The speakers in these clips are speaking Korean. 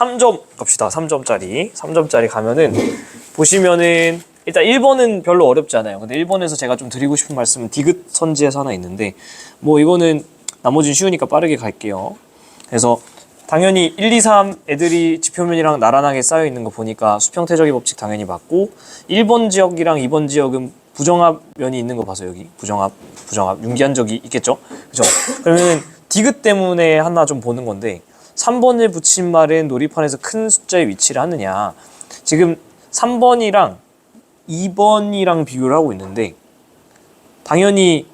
3점 갑시다. 3점짜리 가면은 보시면은 일단 1번은 별로 어렵지 않아요. 근데 1번에서 제가 좀 드리고 싶은 말씀은 디귿 선지에서 하나 있는데 뭐 이거는 나머지는 쉬우니까 빠르게 갈게요. 그래서 당연히 1, 2, 3 애들이 지표면이랑 나란하게 쌓여 있는 거 보니까 수평태적의 법칙 당연히 맞고 1번 지역이랑 2번 지역은 부정합 면이 있는 거 봐서 여기 부정합 융기한 적이 있겠죠? 그죠? 그러면 디귿 때문에 하나 좀 보는 건데 3번을 붙인 말은 놀이판에서 큰 숫자의 위치를 하느냐. 지금 3번이랑 2번이랑 비교를 하고 있는데 당연히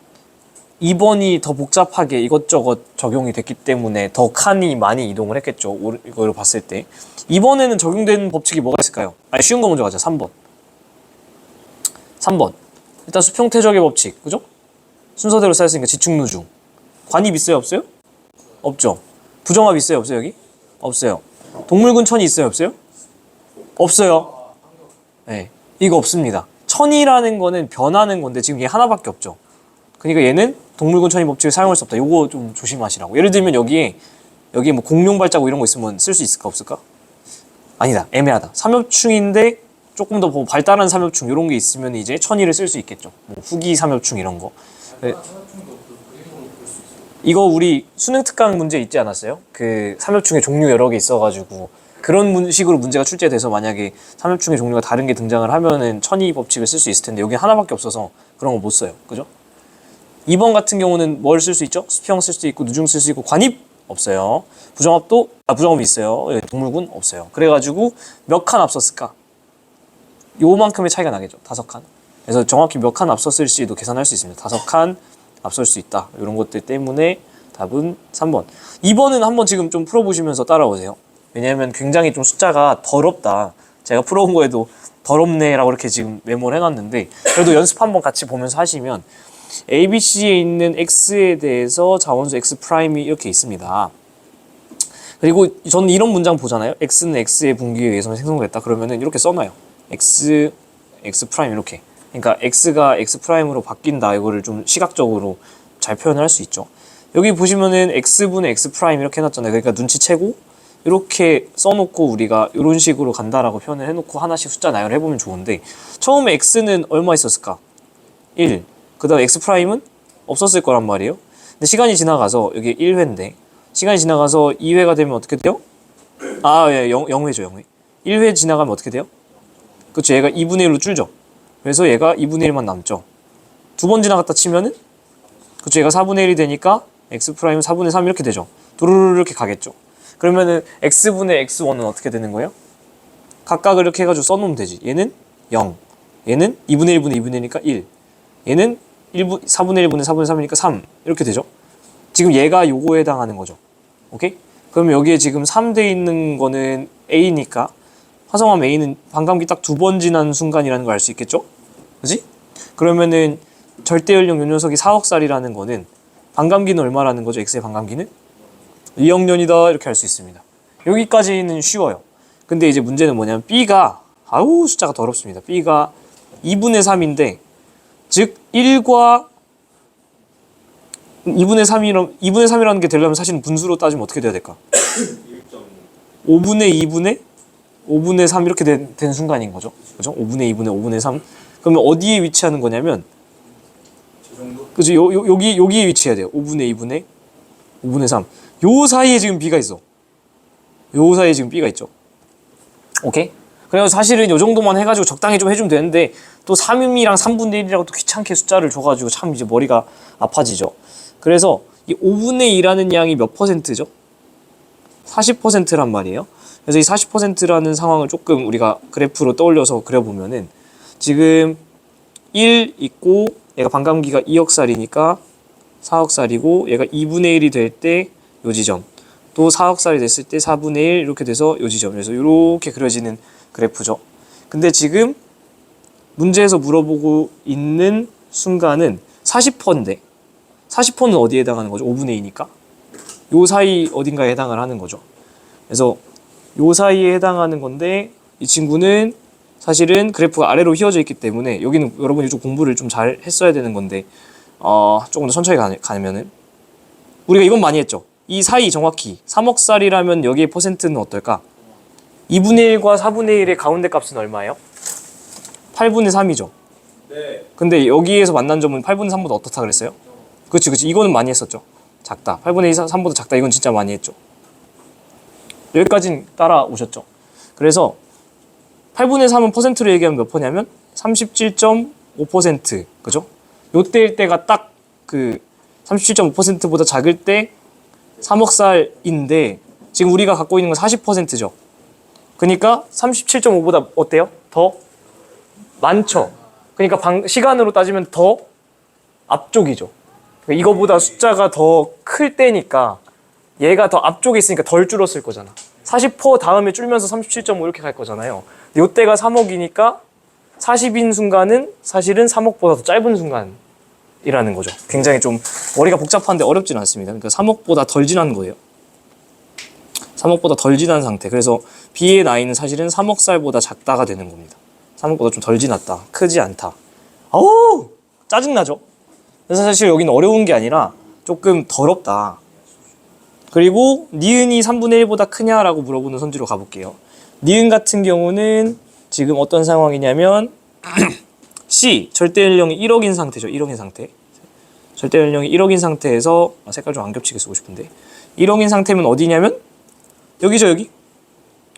2번이 더 복잡하게 이것저것 적용이 됐기 때문에 더 칸이 많이 이동을 했겠죠. 이걸 봤을 때 2번에는 적용된 법칙이 뭐가 있을까요? 쉬운 거 먼저 가자. 3번 일단 수평태적의 법칙, 그죠? 순서대로 쌓였으니까 지축누중. 관입 있어요 없어요? 없죠. 부정합 있어요 없어요 여기? 없어요. 동물군 천이 있어요 없어요? 없어요. 네, 이거 없습니다. 천이라는 거는 변하는 건데 지금 얘 하나밖에 없죠. 그러니까 얘는 동물군 천이 법칙을 사용할 수 없다. 요거 좀 조심하시라고. 예를 들면 여기에 뭐 공룡 발자국 이런 거 있으면 쓸 수 있을까 없을까? 아니다. 애매하다. 삼엽충인데 조금 더 발달한 삼엽충 이런 게 있으면 이제 천이를 쓸 수 있겠죠. 뭐 후기 삼엽충 이런 거. 네. 이거 우리 수능 특강 문제 있지 않았어요? 그 삼엽충의 종류 여러 개 있어가지고 그런 식으로 문제가 출제돼서 만약에 삼엽충의 종류가 다른 게 등장을 하면은 천이 법칙을 쓸 수 있을 텐데 여기 하나밖에 없어서 그런 거 못 써요. 그죠? 2번 같은 경우는 뭘 쓸 수 있죠? 수평 쓸 수 있고 누중 쓸 수 있고 관입 없어요. 부정합이 있어요. 동물군 없어요. 그래가지고 몇 칸 앞섰을까? 요만큼의 차이가 나겠죠. 5칸. 그래서 정확히 몇 칸 앞섰을지도 계산할 수 있습니다. 5칸 앞설 수 있다. 이런 것들 때문에 답은 3번. 2번은 한번 지금 좀 풀어보시면서 따라오세요. 왜냐하면 굉장히 좀 숫자가 더럽다. 제가 풀어온 거에도 더럽네 라고 이렇게 지금 메모를 해놨는데 그래도 연습 한번 같이 보면서 하시면 ABC에 있는 X에 대해서 자원수 X'이 이렇게 있습니다. 그리고 저는 이런 문장 보잖아요. X는 X의 분기에 의해서 생성됐다. 그러면은 이렇게 써놔요. X 이렇게. 그러니까 X가 X'으로 바뀐다. 이거를 좀 시각적으로 잘 표현을 할 수 있죠. 여기 보시면은 X분의 X' 이렇게 해놨잖아요. 그러니까 눈치채고 이렇게 써놓고 우리가 이런 식으로 간다라고 표현을 해놓고 하나씩 숫자 나열을 해보면 좋은데 처음에 X는 얼마 있었을까? 1. 그 다음 X'은 없었을 거란 말이에요. 근데 시간이 지나가서 여기 1회인데 시간이 지나가서 2회가 되면 어떻게 돼요? 0회죠. 0회. 1회 지나가면 어떻게 돼요? 그렇죠. 얘가 2분의 1로 줄죠. 그래서 얘가 2분의 1만 남죠. 2번 지나갔다 치면은 그렇죠. 얘가 4분의 1이 되니까 X'은 4분의 3 이렇게 되죠. 도루루 이렇게 가겠죠. 그러면은 X분의 X1은 어떻게 되는 거예요? 각각을 이렇게 해가지고 써놓으면 되지. 얘는 0. 얘는 2분의 1분의 2분의 1이니까 1. 얘는 4분의 1분의 4분의 3이니까 3. 이렇게 되죠. 지금 얘가 요거에 해당하는 거죠. 오케이? 그러면 여기에 지금 3돼 있는 거는 A니까 화성함 A는 반감기 딱 2번 지난 순간이라는 걸 알 수 있겠죠? 그지? 그러면은 절대연령 요 녀석이 4억 살이라는 거는 반감기는 얼마라는 거죠? X의 반감기는? 2억 년이다 이렇게 할 수 있습니다. 여기까지는 쉬워요. 근데 이제 문제는 뭐냐면 B가 숫자가 더럽습니다. B가 2분의 3인데 즉 1과 2분의 3이라는 게 되려면 사실은 분수로 따지면 어떻게 돼야 될까? 5분의 3 이렇게 된 순간인 거죠. 그죠? 5분의 2분의 5분의 3. 그러면 어디에 위치하는 거냐면 그죠? 여기에 위치해야 돼요. 5분의 2분의 5분의 3. 요 사이에 지금 B가 있어. 요 사이에 지금 B가 있죠. 오케이? 그래서 사실은 요 정도만 해가지고 적당히 좀 해주면 되는데 또 3이랑 3분의 1이라고 또 귀찮게 숫자를 줘가지고 참 이제 머리가 아파지죠. 그래서 이 5분의 2라는 양이 몇 %죠? 40%란 말이에요. 그래서 이 40%라는 상황을 조금 우리가 그래프로 떠올려서 그려보면은 지금 1 있고 얘가 반감기가 2억 살이니까 4억 살이고 얘가 2분의 1이 될 때 요 지점 또 4억 살이 됐을 때 4분의 1 이렇게 돼서 요 지점 그래서 이렇게 그려지는 그래프죠. 근데 지금 문제에서 물어보고 있는 순간은 40%인데 40%는 어디에 해당하는 거죠? 5분의 2니까 요 사이 어딘가에 해당을 하는 거죠. 그래서 요 사이에 해당하는 건데 이 친구는 사실은 그래프가 아래로 휘어져 있기 때문에 여기는 여러분이 좀 공부를 좀 잘 했어야 되는 건데 조금 더 천천히 가면은 우리가 이건 많이 했죠. 이 사이 정확히 3억 살이라면 여기의 퍼센트는 어떨까? 2분의 1과 4분의 1의 가운데 값은 얼마예요? 8분의 3이죠. 네. 근데 여기에서 만난 점은 8분의 3보다 어떻다 그랬어요? 그렇지. 이거는 많이 했었죠. 작다. 8분의 3보다 작다. 이건 진짜 많이 했죠. 여기까지는 따라오셨죠. 그래서 8분의 3은 퍼센트로 얘기하면 몇 퍼냐면 37.5%. 그죠? 요때일 때가 딱 그 37.5%보다 작을 때 3억 살인데 지금 우리가 갖고 있는 건 40%죠. 그러니까 37.5보다 어때요? 더 많죠. 그러니까 시간으로 따지면 더 앞쪽이죠. 그러니까 이거보다 숫자가 더 클 때니까 얘가 더 앞쪽에 있으니까 덜 줄었을 거잖아. 40% 다음에 줄면서 37.5 이렇게 갈 거잖아요. 근데 요때가 3억이니까 40인 순간은 사실은 3억보다 더 짧은 순간이라는 거죠. 굉장히 좀 머리가 복잡한데 어렵지는 않습니다. 그러니까 3억보다 덜 지난 거예요. 3억보다 덜 지난 상태. 그래서 B의 나이는 사실은 3억 살보다 작다가 되는 겁니다. 3억보다 좀 덜 지났다. 크지 않다. 아우! 짜증나죠? 그래서 사실 여기는 어려운 게 아니라 조금 더럽다. 그리고 니은이 3분의 1보다 크냐라고 물어보는 선지로 가볼게요. 니은 같은 경우는 지금 어떤 상황이냐면 C, 절대 연령이 1억인 상태죠. 1억인 상태. 절대 연령이 1억인 상태에서 색깔 좀 안 겹치게 쓰고 싶은데 1억인 상태면 어디냐면 여기죠. 여기.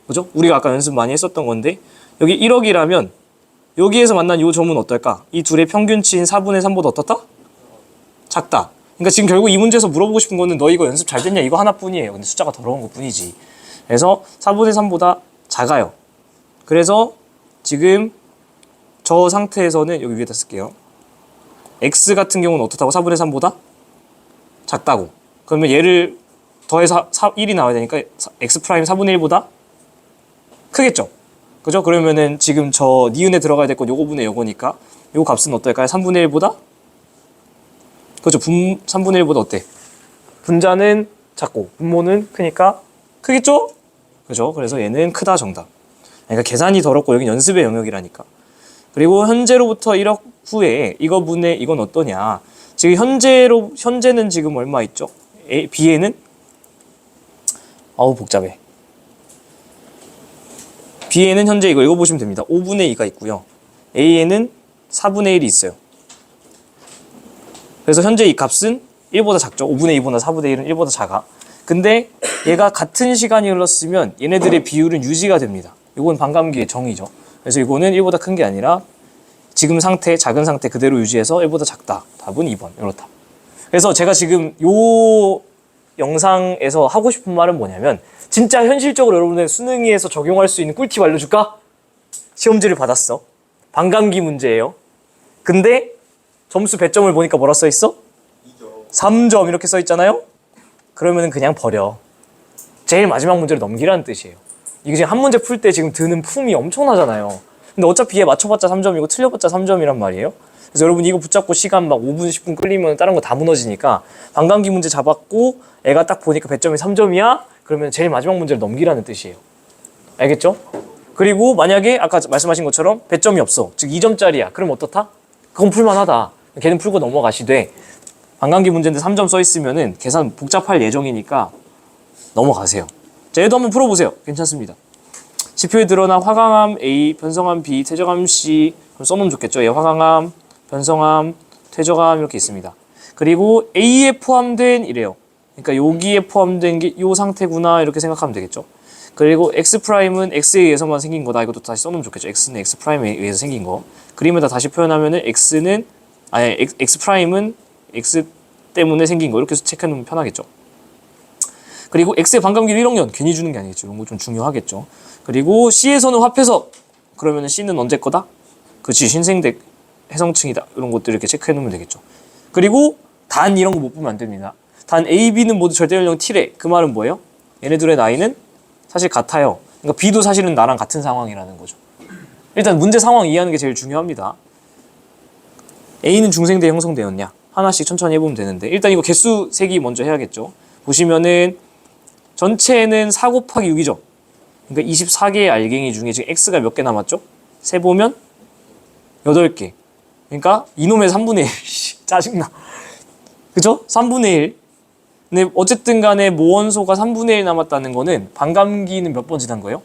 그죠? 우리가 아까 연습 많이 했었던 건데 여기 1억이라면 여기에서 만난 이 점은 어떨까? 이 둘의 평균치인 4분의 3보다 어떻다? 작다. 그러니까 지금 결국 이 문제에서 물어보고 싶은 거는 너 이거 연습 잘 됐냐? 이거 하나뿐이에요. 근데 숫자가 더러운 것 뿐이지. 그래서 4분의 3보다 작아요. 그래서 지금 저 상태에서는 여기 위에다 쓸게요. X 같은 경우는 어떻다고? 4분의 3보다 작다고. 그러면 얘를 더해서 1이 나와야 되니까 X 프라임 4분의 1보다 크겠죠? 그죠? 그러면은 지금 저 니은에 들어가야 될 건 요거분의 요거니까 요 값은 어떨까요? 3분의 1보다? 그죠? 3분의 1보다 어때? 분자는 작고 분모는 크니까 크겠죠? 그죠? 그래서 얘는 크다 정답. 그러니까 계산이 더럽고 여긴 연습의 영역이라니까. 그리고 현재로부터 1억 후에 이건 어떠냐? 지금 현재는 지금 얼마 있죠? B에는 복잡해. B에는 현재 이거 읽어보시면 됩니다. 5분의 2가 있고요. A에는 4분의 1이 있어요. 그래서 현재 이 값은 1보다 작죠. 5분의 2보다 4분의 1은 1보다 작아. 근데 얘가 같은 시간이 흘렀으면 얘네들의 비율은 유지가 됩니다. 이건 반감기의 정의죠. 그래서 이거는 1보다 큰 게 아니라 지금 상태, 작은 상태 그대로 유지해서 1보다 작다. 답은 2번. 이렇다. 그래서 제가 지금 요 영상에서 하고 싶은 말은 뭐냐면 진짜 현실적으로 여러분들 수능에서 적용할 수 있는 꿀팁 알려줄까? 시험지를 받았어. 반감기 문제예요. 근데 점수 배점을 보니까 뭐라 써있어? 3점 이렇게 써있잖아요? 그러면 그냥 버려. 제일 마지막 문제를 넘기라는 뜻이에요. 이게 지금 한 문제 풀 때 지금 드는 품이 엄청나잖아요. 근데 어차피 얘 맞춰봤자 3점이고 틀려봤자 3점이란 말이에요. 그래서 여러분 이거 붙잡고 시간 막 5분, 10분 끌리면 다른 거 다 무너지니까 반감기 문제 잡았고 애가 딱 보니까 배점이 3점이야? 그러면 제일 마지막 문제를 넘기라는 뜻이에요. 알겠죠? 그리고 만약에 아까 말씀하신 것처럼 배점이 없어. 즉 2점짜리야. 그럼 어떻다? 그건 풀만하다. 걔는 풀고 넘어가시되 반감기 문제인데 3점 써있으면은 계산 복잡할 예정이니까 넘어가세요. 자, 얘도 한번 풀어보세요. 괜찮습니다. 지표에 드러난 화강암 A, 변성암 B, 퇴적암 C 그럼 써놓으면 좋겠죠. 얘 화강암, 변성암, 퇴적암 이렇게 있습니다. 그리고 A에 포함된 이래요. 그러니까 여기에 포함된 게 이 상태구나 이렇게 생각하면 되겠죠. 그리고 X'은 X에 의해서만 생긴 거다. 이것도 다시 써놓으면 좋겠죠. X는 X'에 의해서 생긴 거. 그림에다 다시 표현하면은 X'은 X 때문에 생긴 거. 이렇게 체크해놓으면 편하겠죠. 그리고 X의 반감기를 1억 년 괜히 주는 게 아니겠죠. 이런 거 좀 중요하겠죠. 그리고 C에서는 화폐석. 그러면은 C는 언제 거다? 그치, 신생대 해성층이다. 이런 것들 이렇게 체크해놓으면 되겠죠. 그리고 단 이런 거 못 보면 안 됩니다. 단 A, B는 모두 절대 연령 T래. 그 말은 뭐예요? 얘네들의 나이는 사실 같아요. 그러니까 B도 사실은 나랑 같은 상황이라는 거죠. 일단 문제 상황 이해하는 게 제일 중요합니다. A는 중생대 형성되었냐? 하나씩 천천히 해보면 되는데 일단 이거 개수 세기 먼저 해야겠죠. 보시면은 전체는 4 곱하기 6이죠. 그러니까 24개의 알갱이 중에 지금 X가 몇 개 남았죠? 세보면 8개. 그러니까 이놈의 3분의 1. 짜증나. 그죠? 3분의 1. 근데 어쨌든 간에 모원소가 3분의 1 남았다는 거는 반감기는 몇 번 지난 거예요?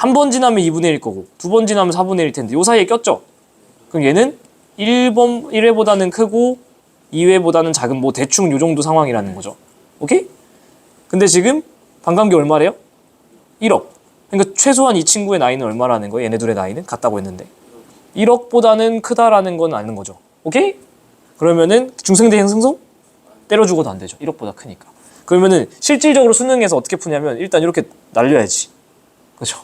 한 번 지나면 2분의 1 거고 두 번 지나면 4분의 1일 텐데 요 사이에 꼈죠? 그럼 얘는 1회보다는 크고 2회보다는 작은 뭐 대충 요 정도 상황이라는 거죠. 오케이? 근데 지금 반감기 얼마래요? 1억. 그러니까 최소한 이 친구의 나이는 얼마라는 거예요? 얘네 둘의 나이는? 같다고 했는데 1억보다는 크다라는 건 아는 거죠. 오케이? 그러면은 중생대형 승소? 때려 죽어도 안 되죠. 1억보다 크니까. 그러면은 실질적으로 수능에서 어떻게 푸냐면 일단 이렇게 날려야지. 그죠?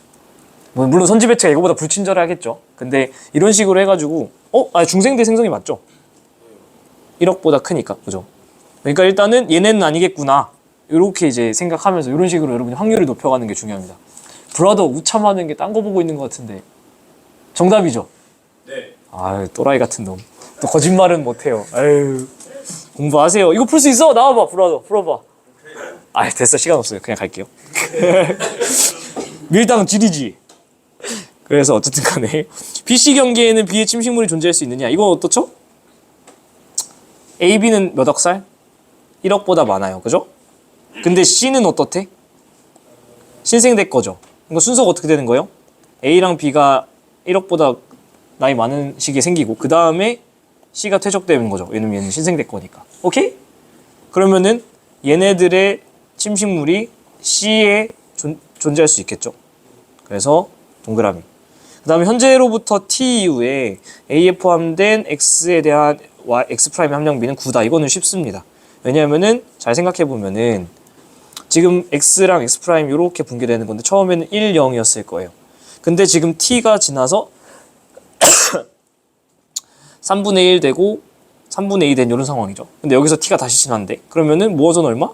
뭐 물론 선지배치가 이거보다 불친절하겠죠. 근데 이런 식으로 해가지고 중생대 생성이 맞죠? 1억보다 크니까. 그죠? 그러니까 일단은 얘네는 아니겠구나. 이렇게 이제 생각하면서 이런 식으로 여러분이 확률을 높여가는 게 중요합니다. 브라더 우참하는 게 딴 거 보고 있는 것 같은데 정답이죠? 네. 아유 또라이 같은 놈. 또 거짓말은 못해요. 아유 공부하세요. 이거 풀 수 있어? 나와봐 브라더 풀어봐. 아 됐어 시간 없어요. 그냥 갈게요. 밀당 지리지. 그래서 어쨌든 간에 BC 경계에는 B의 침식물이 존재할 수 있느냐 이건 어떻죠? A, B는 몇 억살? 1억보다 많아요. 그죠? 근데 C는 어떻대? 신생대 거죠. 이거 순서가 어떻게 되는 거예요? A랑 B가 1억보다 나이 많은 시기에 생기고 그 다음에 C가 퇴적되는 거죠. 왜냐면 얘는 신생대 거니까. 오케이? 그러면은 얘네들의 침식물이 C에 존재할 수 있겠죠. 그래서 동그라미. 그 다음에 현재로부터 T 이후에 A에 포함된 X에 대한 X'의 함량비는 9다. 이거는 쉽습니다. 왜냐하면은 잘 생각해보면은 지금 X랑 X' 이렇게 붕괴되는 건데 처음에는 1, 0이었을 거예요. 근데 지금 T가 지나서 3분의 1 되고 3분의 2 된 이런 상황이죠. 근데 여기서 T가 다시 지났는데 그러면은 모어선 얼마?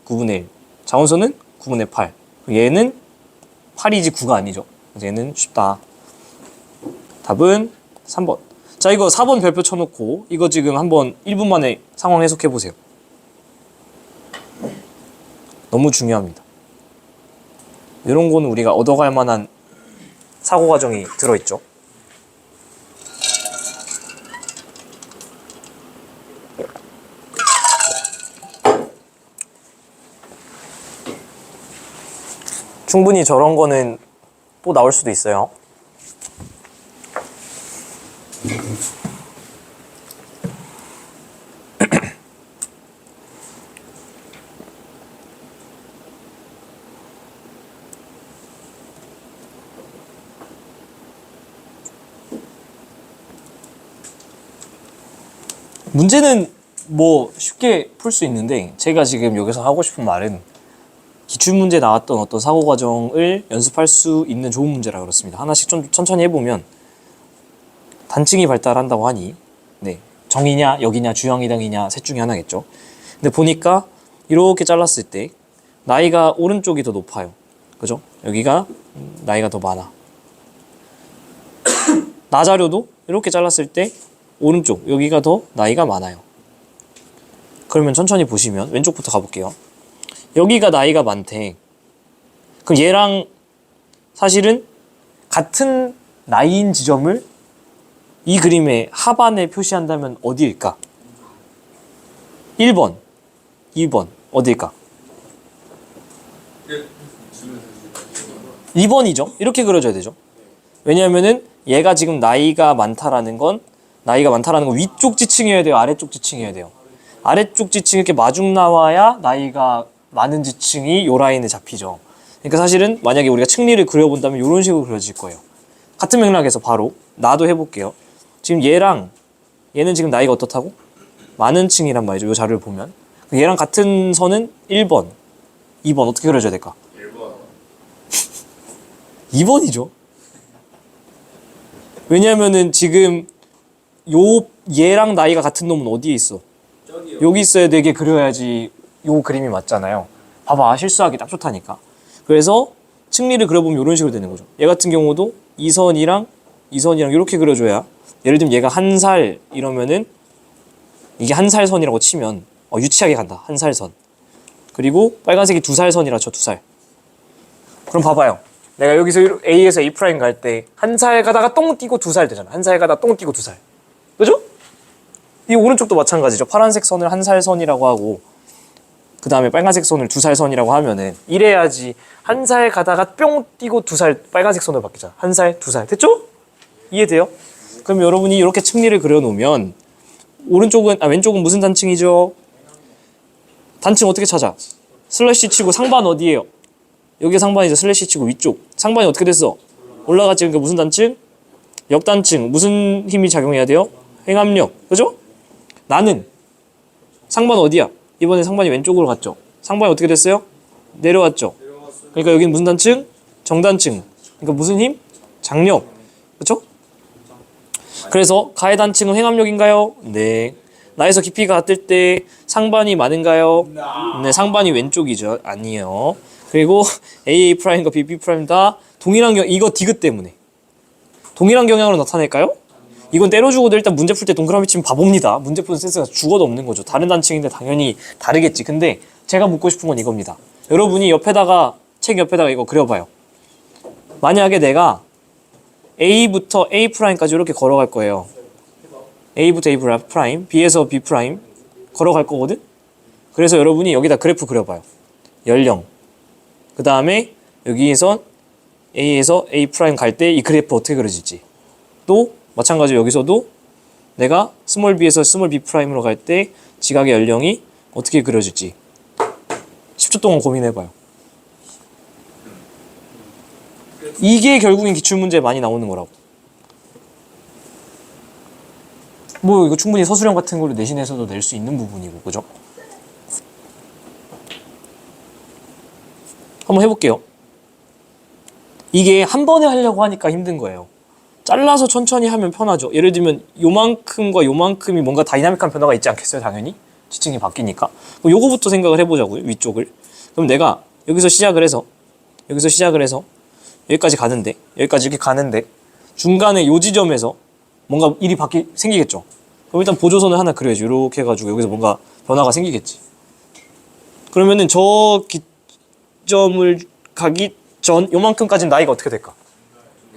9분의 1. 자원선은 9분의 8. 얘는 8이지 9가 아니죠. 그래서 얘는 쉽다. 답은 3번. 자 이거 4번 별표 쳐놓고 이거 지금 한번 1분 만에 상황 해석해보세요. 너무 중요합니다. 이런 거는 우리가 얻어갈 만한 사고 과정이 들어있죠. 충분히 저런 거는 또 나올 수도 있어요. 문제는 뭐 쉽게 풀 수 있는데 제가 지금 여기서 하고 싶은 말은 기출문제 나왔던 어떤 사고 과정을 연습할 수 있는 좋은 문제라 그렇습니다. 하나씩 좀 천천히 해보면 단층이 발달한다고 하니 네 정이냐 역이냐 주형이등이냐 셋 중에 하나겠죠. 근데 보니까 이렇게 잘랐을 때 나이가 오른쪽이 더 높아요. 그죠? 여기가 나이가 더 많아. 나 자료도 이렇게 잘랐을 때 오른쪽 여기가 더 나이가 많아요. 그러면 천천히 보시면 왼쪽부터 가볼게요. 여기가 나이가 많대. 그럼 얘랑 사실은 같은 나이인 지점을 이 그림의 하반에 표시한다면 어디일까? 1번, 2번 어디일까? 2번이죠. 이렇게 그려줘야 되죠. 왜냐하면은 얘가 지금 나이가 많다라는 건 위쪽 지층이어야 돼요? 아래쪽 지층이어야 돼요? 아래쪽 지층이 이렇게 마중 나와야 나이가 많은 지층이 요 라인에 잡히죠. 그러니까 사실은 만약에 우리가 층리를 그려본다면 이런 식으로 그려질 거예요. 같은 맥락에서 바로 나도 해볼게요. 지금 얘랑 얘는 지금 나이가 어떻다고? 많은 층이란 말이죠. 이 자료를 보면 얘랑 같은 선은 1번, 2번 어떻게 그려줘야 될까? 1번. 2번이죠. 왜냐면은 지금 얘랑 나이가 같은 놈은 어디에 있어? 저기요. 여기 있어야 되게 그려야지 요 그림이 맞잖아요. 봐봐 실수하기 딱 좋다니까. 그래서 층리를 그려보면 이런 식으로 되는 거죠. 얘 같은 경우도 이 선이랑 이렇게 그려줘야 예를 들면 얘가 1살 이러면은 이게 1살 선이라고 치면 유치하게 간다. 1살 선. 그리고 빨간색이 2살 선이라 쳐 2살. 그럼 봐봐요. 내가 여기서 A에서 A' 갈 때 1살 가다가 똥 띄고 2살 되잖아. 1살 가다가 똥 띄고 2살. 그죠? 이 오른쪽도 마찬가지죠. 파란색 선을 1살 선이라고 하고 그 다음에 빨간색 선을 두 살 선이라고 하면은 이래야지 한 살 가다가 뿅 뛰고 두 살 빨간색 선으로 바뀌잖아. 한 살, 두 살. 됐죠? 이해돼요? 그럼 여러분이 이렇게 층리를 그려놓으면 왼쪽은 무슨 단층이죠? 단층 어떻게 찾아? 슬래시 치고 상반 어디예요? 여기 상반이죠. 슬래시 치고 위쪽. 상반이 어떻게 됐어? 올라갔지. 그러니까 무슨 단층? 역단층. 무슨 힘이 작용해야 돼요? 행압력. 그죠? 나는 상반 어디야? 이번에 상반이 왼쪽으로 갔죠. 상반이 어떻게 됐어요? 내려왔죠. 그러니까 여기는 무슨 단층? 정단층. 그러니까 무슨 힘? 장력. 그렇죠? 그래서 가해 단층은 횡압력인가요? 네. 나에서 깊이가 같을 때 상반이 많은가요? 네, 상반이 왼쪽이죠. 아니에요. 그리고 AA'과 BP' 다 동일한 이거 디귿 때문에 동일한 경향으로 나타낼까요? 이건 때려주고도 일단 문제 풀 때 동그라미 치면 바보입니다. 문제 푸는 센스가 죽어도 없는 거죠. 다른 단층인데 당연히 다르겠지. 근데 제가 묻고 싶은 건 이겁니다. 여러분이 책 옆에다가 이거 그려봐요. 만약에 내가 A부터 A'까지 이렇게 걸어갈 거예요. A부터 A', B에서 B' 걸어갈 거거든? 그래서 여러분이 여기다 그래프 그려봐요. 연령. 그 다음에 여기에서 A에서 A' 갈 때 이 그래프 어떻게 그려질지. 또 마찬가지로 여기서도 내가 스몰 b에서 스몰 b'으로 갈 때 지각의 연령이 어떻게 그려질지 10초 동안 고민해봐요. 이게 결국엔 기출문제에 많이 나오는 거라고. 뭐 이거 충분히 서술형 같은 걸로 내신에서도 낼 수 있는 부분이고, 그죠? 한번 해볼게요. 이게 한 번에 하려고 하니까 힘든 거예요. 잘라서 천천히 하면 편하죠. 예를 들면 요만큼과 요만큼이 뭔가 다이나믹한 변화가 있지 않겠어요? 당연히 지층이 바뀌니까. 그럼 요거부터 생각을 해보자고요. 위쪽을. 그럼 내가 여기서 시작을 해서 여기까지 이렇게 가는데 중간에 요 지점에서 뭔가 일이 생기겠죠. 그럼 일단 보조선을 하나 그려야지. 이렇게 해가지고 여기서 뭔가 변화가 생기겠지. 그러면은 저 기점을 가기 전 요만큼까지는 나이가 어떻게 될까?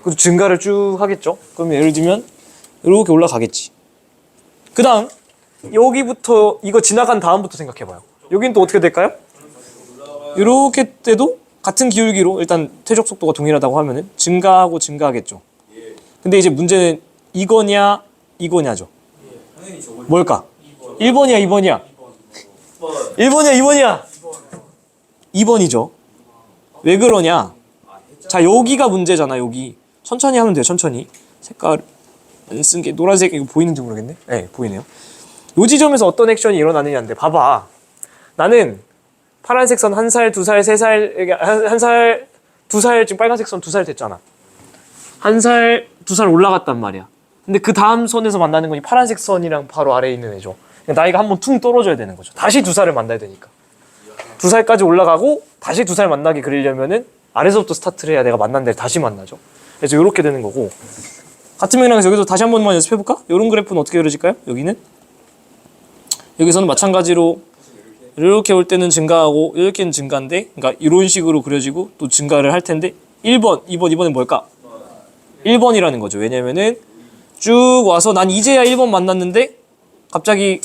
그래도 증가를 쭉 하겠죠. 그러면 예를 들면 이렇게 올라가겠지. 그 다음 여기부터 이거 지나간 다음부터 생각해봐요. 여긴 또 어떻게 될까요? 이렇게 때도 같은 기울기로 일단 퇴적 속도가 동일하다고 하면은 증가하겠죠. 근데 이제 문제는 이거냐죠. 뭘까? 1번이야 2번이야? 1번이야 2번이야? 2번이죠. 왜 그러냐? 자, 여기가 문제잖아. 여기 천천히 하면 돼요. 천천히. 색깔 안 쓴 게 노란색. 이거 보이는지 모르겠네. 네, 보이네요. 요 지점에서 어떤 액션이 일어나느냐인데 봐봐. 나는 파란색 선 1살, 2살, 3살, 1살, 2살, 지금 빨간색 선 2살 됐잖아. 1살, 2살 올라갔단 말이야. 근데 그 다음 선에서 만나는 건 이 파란색 선이랑 바로 아래에 있는 애죠. 나이가 한번 퉁 떨어져야 되는 거죠. 다시 2살을 만나야 되니까. 2살까지 올라가고 다시 2살 만나게 그리려면은 아래서부터 스타트를 해야 내가 만난 데를 다시 만나죠. 그래서 이렇게 되는 거고. 같은 맥락에서 여기서 다시 한 번만 연습해볼까? 이런 그래프는 어떻게 그려질까요? 여기서는 마찬가지로 이렇게 올 때는 증가하고 이렇게는 증가인데, 그러니까 이런 식으로 그려지고 또 증가를 할 텐데 1번, 2번, 이번엔 뭘까? 1번이라는 거죠. 왜냐면은 쭉 와서 난 이제야 1번 만났는데 갑자기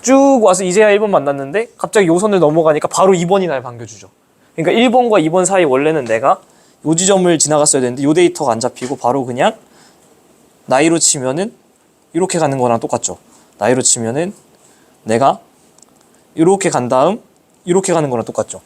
쭉 와서 이제야 1번 만났는데 갑자기 요 선을 넘어가니까 바로 2번이 날 반겨주죠. 그러니까 1번과 2번 사이 원래는 내가 요 지점을 지나갔어야 되는데 요 데이터가 안 잡히고 바로 그냥 나이로 치면은 이렇게 가는 거랑 똑같죠. 나이로 치면은 내가 이렇게 간 다음 이렇게 가는 거랑 똑같죠.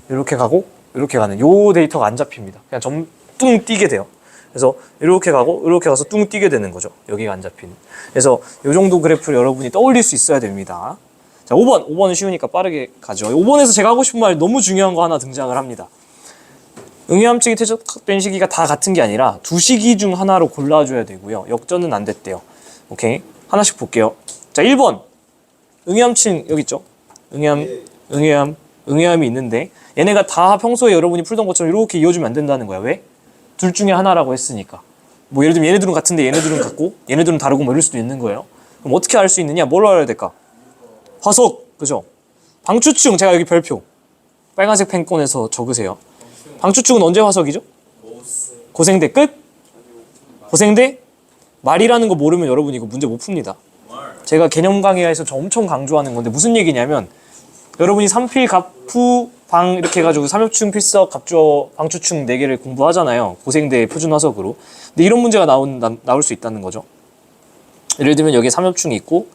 이렇게 가고 이렇게 가는 요 데이터가 안 잡힙니다. 그냥 뚱 뛰게 돼요. 그래서 이렇게 가고 이렇게 가서 뚱 뛰게 되는 거죠. 여기가 안 잡히는. 그래서 요 정도 그래프를 여러분이 떠올릴 수 있어야 됩니다. 자, 5번은 쉬우니까 빠르게 가죠. 5번에서 제가 하고 싶은 말 너무 중요한 거 하나 등장을 합니다. 응유함층이 퇴적된 시기가 다 같은 게 아니라 두 시기 중 하나로 골라줘야 되고요. 역전은 안 됐대요. 오케이, 하나씩 볼게요. 자, 1번 응유함층 여기 있죠. 응유함이 있는데 얘네가 다 평소에 여러분이 풀던 것처럼 이렇게 이어주면 안 된다는 거야. 왜? 둘 중에 하나라고 했으니까. 뭐 예를 들면 얘네들은 같은데 얘네들은 같고 얘네들은 다르고 뭐 이럴 수도 있는 거예요. 그럼 어떻게 알 수 있느냐? 뭘로 알아야 될까? 화속, 그죠? 방추층, 제가 여기 별표 빨간색 펜권에서 적으세요. 방추층은 언제 화석이죠? 고생대 끝? 고생대? 말이라는 거 모르면 여러분 이거 문제 못 풉니다. 제가 개념 강의에서 엄청 강조하는 건데 무슨 얘기냐면 여러분이 삼필, 갑후, 방 이렇게 해가지고 삼엽충, 필석, 갑주어, 방추충 4개를 공부하잖아요. 고생대 표준 화석으로. 근데 이런 문제가 나올 수 있다는 거죠. 예를 들면 여기에 삼엽충이 있고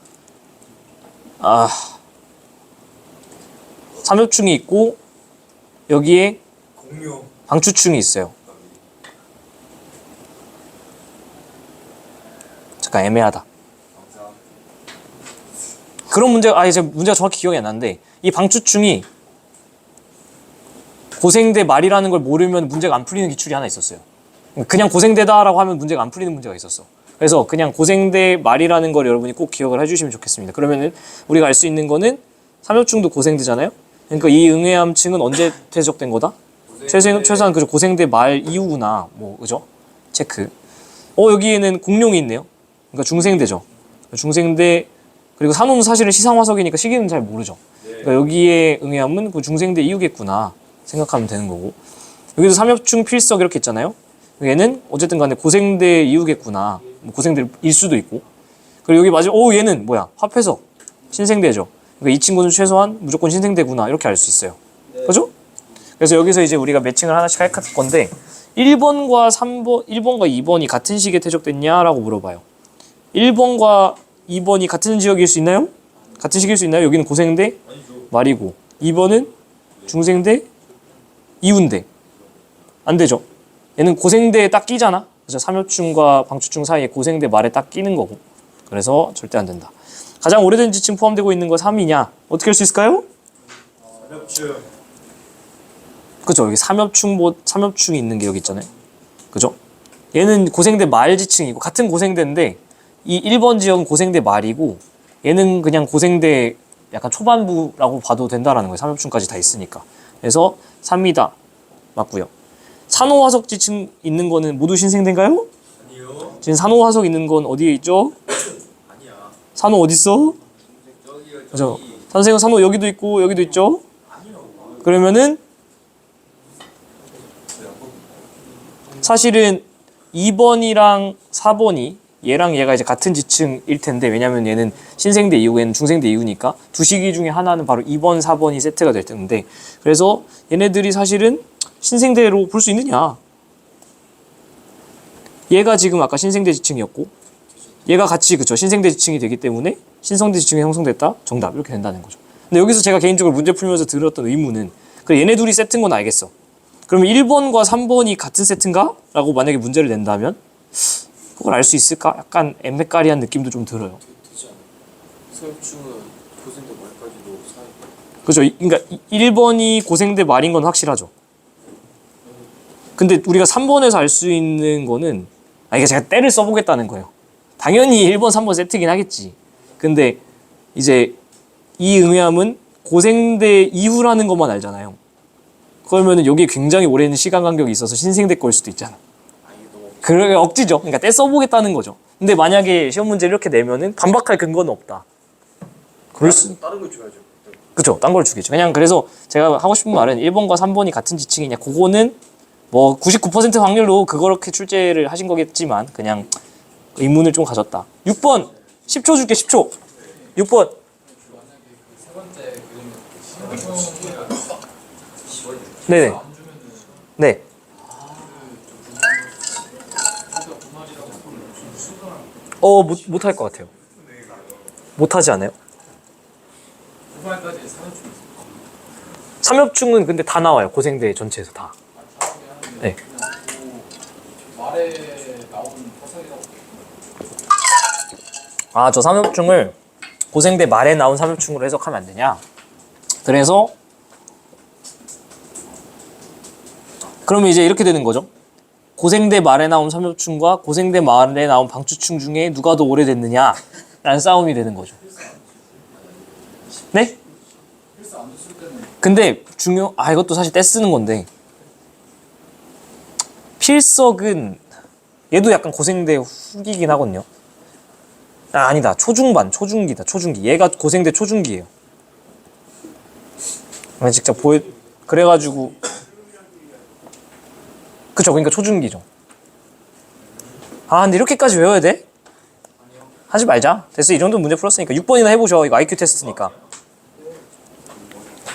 삼엽충이 있고 여기에 방추충이 있어요. 잠깐 애매하다. 그런 문제가 이제 문제가 정확히 기억이 안 나는데 이 방추충이 고생대 말이라는 걸 모르면 문제가 안 풀리는 기출이 하나 있었어요. 그냥 고생대다라고 하면 문제가 안 풀리는 문제가 있었어. 그래서 그냥 고생대 말이라는 걸 여러분이 꼭 기억을 해주시면 좋겠습니다. 그러면은 우리가 알 수 있는 거는 삼엽충도 고생대잖아요. 그러니까 이 응애함층은 언제 퇴적된 거다? 최소한 그죠, 고생대 말 이후구나. 뭐 그죠? 체크. 여기에는 공룡이 있네요. 그러니까 중생대죠. 중생대. 그리고 산호는 사실은 시상화석이니까 시기는 잘 모르죠. 그러니까 여기에 응애함은 그 중생대 이후겠구나 생각하면 되는 거고, 여기도 삼엽충, 필석 이렇게 있잖아요. 얘는 어쨌든 간에 고생대 이후겠구나. 뭐 고생대일 수도 있고. 그리고 여기 마지막 얘는 뭐야? 화폐석. 신생대죠. 그러니까 이 친구는 최소한 무조건 신생대구나 이렇게 알 수 있어요. 그죠? 그래서 여기서 이제 우리가 매칭을 하나씩 할 건데 1번과 2번이 같은 시기에 퇴적됐냐라고 물어봐요. 1번과 2번이 같은 지역일 수 있나요? 같은 시기일 수 있나요? 여기는 고생대 말이고 2번은 중생대 이후인데 안 되죠. 얘는 고생대에 딱 끼잖아. 그래서 삼엽충과 방추충 사이에 고생대 말에 딱 끼는 거고. 그래서 절대 안 된다. 가장 오래된 지층 포함되고 있는 거 3이냐? 어떻게 할 수 있을까요? 삼엽충. 그죠? 여기 삼엽충이 있는 게 여기 있잖아요. 그죠? 얘는 고생대 말 지층이고 같은 고생대인데 이 1번 지역은 고생대 말이고 얘는 그냥 고생대 약간 초반부라고 봐도 된다라는 거예요. 삼엽충까지 다 있으니까. 그래서 3이다. 맞고요. 산호화석 지층 있는 거는 모두 신생대인가요? 아니요. 지금 산호화석 있는 건 어디에 있죠? 아니야. 산호 어디 있어? 저기요. 그죠? 선생은 산호 여기도 있고 여기도 있죠? 아니요. 그러면은 사실은 2번이랑 4번이 얘랑 얘가 이제 같은 지층일 텐데, 왜냐면 얘는 신생대 이후, 얘는 중생대 이후니까 두 시기 중에 하나는 바로 2번, 4번이 세트가 될 텐데, 그래서 얘네들이 사실은 신생대로 볼 수 있느냐? 얘가 지금 아까 신생대 지층이었고 얘가 같이 그쵸 신생대 지층이 되기 때문에 신성대 지층이 형성됐다? 정답. 이렇게 된다는 거죠. 근데 여기서 제가 개인적으로 문제 풀면서 들었던 의문은, 그래 얘네 둘이 세트인 건 알겠어. 그러면 1번과 3번이 같은 세트인가? 라고 만약에 문제를 낸다면 그걸 알 수 있을까? 약간 엠메까리한 느낌도 좀 들어요. 되지 않아요. 삼엽충은 고생대 말까지도 사이. 그죠? 그러니까 1번이 고생대 말인 건 확실하죠. 근데 우리가 3번에서 알 수 있는 거는, 이게 제가 때를 써보겠다는 거예요. 당연히 1번, 3번 세트긴 하겠지. 근데 이제 이 응애함은 고생대 이후라는 것만 알잖아요. 그러면은 여기에 굉장히 오랜 시간 간격이 있어서 신생대 거일 수도 있잖아. 그게 억지죠. 그러니까 때 써보겠다는 거죠. 근데 만약에 시험 문제를 이렇게 내면은 반박할 근거는 없다. 그럴 수. 다른 걸 줘야죠. 그쵸. 딴 걸 주겠죠. 그냥 그래서 제가 하고 싶은 말은 1번과 3번이 같은 지층이냐, 그거는 뭐 99% 확률로 그렇게 출제를 하신 거겠지만 그냥 의문을 좀 가졌다. 6번 10초 줄게. 10초. 6번. 네네. 네. 못할 것 같아요. 못하지 않아요? 삼엽충은 근데 다 나와요. 고생대 전체에서 다. 네. 말에 나오는 화석이라고. 저 삼엽충을 고생대 말에 나온 삼엽충으로 해석하면 안 되냐? 그래서 그러면 이제 이렇게 되는 거죠. 고생대 말에 나온 삼엽충과 고생대 말에 나온 방추충 중에 누가 더 오래됐느냐 라는 싸움이 되는 거죠. 네? 근데 이것도 사실 떼 쓰는 건데, 필석은 얘도 약간 고생대 후기긴 하거든요. 아니다. 초중기다. 초중기. 얘가 고생대 초중기예요. 직접 그래가지고 그쵸. 그러니까 초중기죠. 근데 이렇게까지 외워야 돼? 하지 말자. 됐어. 이 정도 문제 풀었으니까 6번이나 해보죠. 이거 IQ 테스트니까.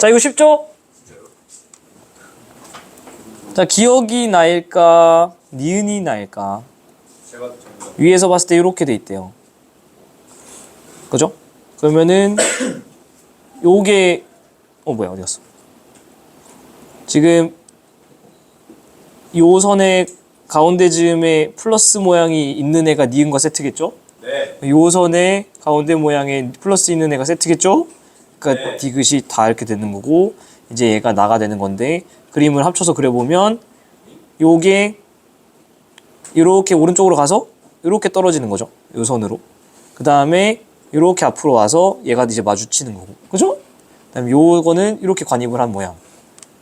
자, 이거 쉽죠? 자, 기억이 나일까? 니은이 나일까? 제가 정답. 위에서 봤을 때 이렇게 돼 있대요. 그죠? 그러면은 요게 뭐야 어디 갔어? 지금 요 선의 가운데 즈음에 플러스 모양이 있는 애가 니은과 세트겠죠? 네. 요 선의 가운데 모양에 플러스 있는 애가 세트겠죠? 그러니까 네. 디귿이 다 이렇게 되는 거고 이제 얘가 나가 되는 건데 그림을 합쳐서 그려보면 요게 이렇게 오른쪽으로 가서 이렇게 떨어지는 거죠. 요 선으로. 그 다음에 이렇게 앞으로 와서 얘가 이제 마주치는 거고, 그죠? 그다음에 요거는 이렇게 관입을 한 모양,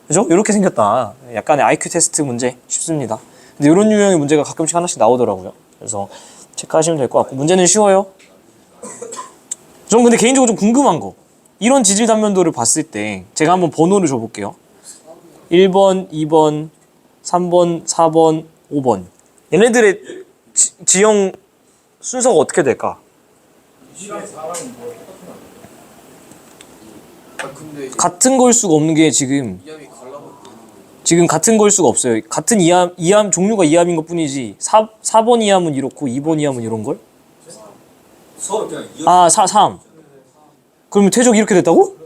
그죠? 이렇게 생겼다. 약간의 IQ 테스트 문제 쉽습니다. 근데 이런 유형의 문제가 가끔씩 하나씩 나오더라고요. 그래서 체크하시면 될 것 같고 문제는 쉬워요. 전 근데 개인적으로 좀 궁금한 거, 이런 지질 단면도를 봤을 때 제가 한번 번호를 줘볼게요. 1번, 2번, 3번, 4번, 5번. 얘네들의 지형 순서가 어떻게 될까? 이랑 사람은 뭐 똑같은 거 아니에요? 근데 이제 같은 걸 수가 없는 게 지금 이암이 갈라먹고 같은 걸 수가 없어요. 같은 이암 종류가 이암인 것 뿐이지 4번 이암은 이렇고 2번 이암은 이런 걸? 서로 그냥 이어. 아, 3. 그러면 퇴적 이렇게 됐다고?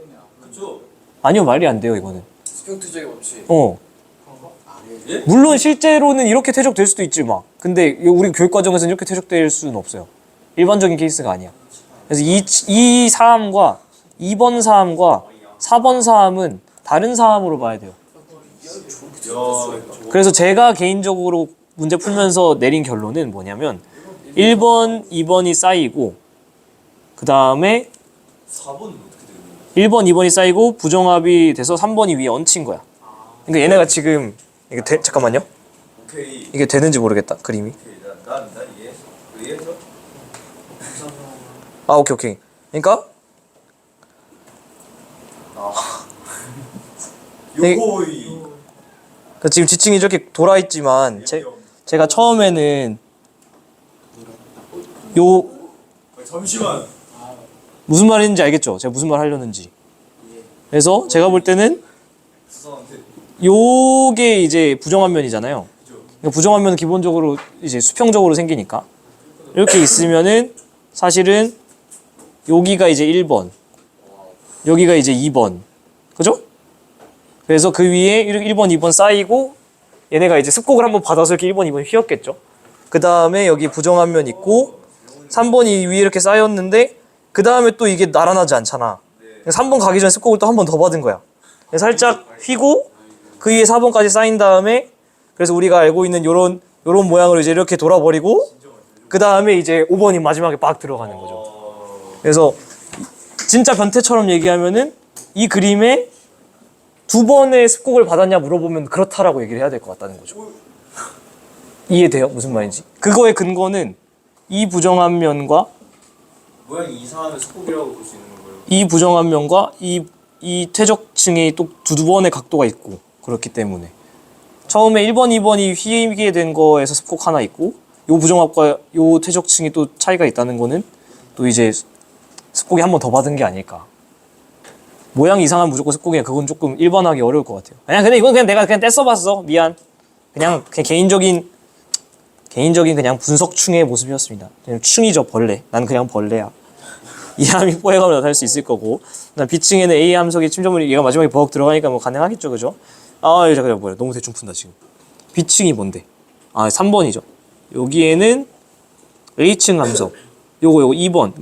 그쵸? 아니요, 말이 안 돼요, 이거는. 수평투적의 법칙. 예? 물론 실제로는 이렇게 퇴적될 수도 있지 막. 근데 우리 교육 과정에서는 이렇게 퇴적될 수는 없어요. 일반적인 케이스가 아니야. 그래서 이 사암과 2번 사암과 4번 사암은 다른 사암으로 봐야 돼요. 그래서 제가 개인적으로 문제 풀면서 내린 결론은 뭐냐면 1번, 2번이 쌓이고 그 다음에 4번은 어떻게 되는 1번, 2번이 쌓이고 부정합이 돼서 3번이 위에 얹힌 거야. 그러니까 얘네가 지금 이게 잠깐만요. 오케이. 이게 되는지 모르겠다, 그림이. 오케이. 난 이해해서. 아, 오케이. 그러니까 네. 요호이. 지금 지층이 이렇게 돌아 있지만 제가 처음에는 요 잠시만. 무슨 말인지 알겠죠? 제가 무슨 말 하려는지. 그래서 제가 볼 때는 수상한테. 요게 이제 부정한 면이잖아요. 그러니까 부정한 면은 기본적으로 이제 수평적으로 생기니까 이렇게 있으면은 사실은 여기가 이제 1번, 여기가 이제 2번, 그죠? 그래서 그 위에 1번, 2번 쌓이고 얘네가 이제 습곡을 한번 받아서 이렇게 1번, 2번 휘었겠죠. 그 다음에 여기 부정한 면 있고 3번이 위에 이렇게 쌓였는데 그 다음에 또 이게 나란하지 않잖아. 3번 가기 전에 습곡을 또 한 번 더 받은 거야. 살짝 휘고 그 위에 4번까지 쌓인 다음에 그래서 우리가 알고 있는 요런 모양으로 이제 이렇게 돌아버리고 그 다음에 이제 5번이 마지막에 빡 들어가는 거죠. 그래서 진짜 변태처럼 얘기하면은 이 그림에 2번의 습곡을 받았냐 물어보면 그렇다라고 얘기를 해야 될 것 같다는 거죠. 이해돼요? 무슨 말인지? 그거의 근거는 이 부정한 면과 모양이 이상하면 스코이라고 볼 수 있는 거예요. 이 부정한 면과 이 퇴적층이 또 두 번의 각도가 있고 그렇기 때문에 처음에 1번, 2번이 휘게 된 거에서 습곡 하나 있고 요 부정합과 요 퇴적층이 또 차이가 있다는 거는 또 이제 습곡이 한 번 더 받은 게 아닐까. 모양이 이상한 무조건 습곡이야. 그건 조금 일반하기 어려울 것 같아요. 근데 이건 그냥 내가 그냥 떼써봤어. 미안. 그냥 개인적인 그냥 분석충의 모습이었습니다. 그냥 충이죠, 벌레. 난 그냥 벌레야. 이함이 뽀해가면 나타날 수 있을 거고, 그다음 B층에는 A 함석의 침전물이 얘가 마지막에 버럭 들어가니까 뭐 가능하겠죠, 그죠? 잠깐만, 뭐야, 너무 대충 푼다 지금. B층이 뭔데? 3번이죠. 여기에는 A층 함석, 요거 2번,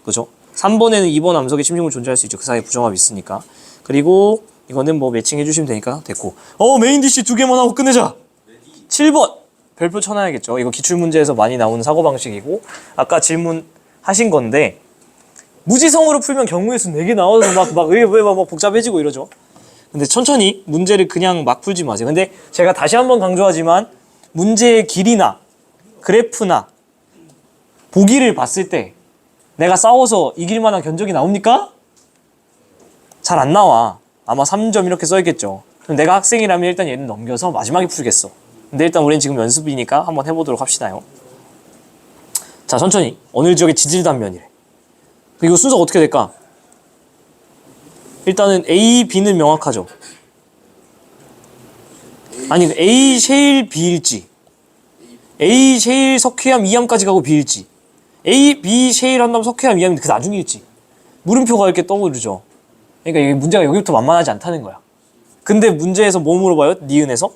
그죠? 3번에는 2번 함석의 침전물 존재할 수 있죠. 그 사이에 부정합이 있으니까. 그리고 이거는 뭐 매칭해 주시면 되니까 됐고. 메인 DC 2개만 하고 끝내자. 7번 별표 쳐놔야겠죠. 이거 기출문제에서 많이 나오는 사고방식이고 아까 질문하신 건데 무지성으로 풀면 경우의 수 4개 나와서 막 복잡해지고 이러죠. 근데 천천히 문제를 그냥 막 풀지 마세요. 근데 제가 다시 한번 강조하지만 문제의 길이나 그래프나 보기를 봤을 때 내가 싸워서 이길 만한 견적이 나옵니까? 잘 안 나와. 아마 3점 이렇게 써있겠죠. 그럼 내가 학생이라면 일단 얘는 넘겨서 마지막에 풀겠어. 근데 일단 우리는 지금 연습이니까 한번 해보도록 합시다요. 자, 천천히. 어느 지역의 지질 단면이래. 이거 순서가 어떻게 될까? 일단은 A, B는 명확하죠. 아니 A 셰일 B일지, A 셰일 석회암 이암까지 가고 B일지, A, B 셰일 한 다음 석회암 이암이 그 나중일지 물음표가 이렇게 떠오르죠. 그러니까 이게 문제가 여기부터 만만하지 않다는 거야. 근데 문제에서 뭐 물어봐요? 니은에서?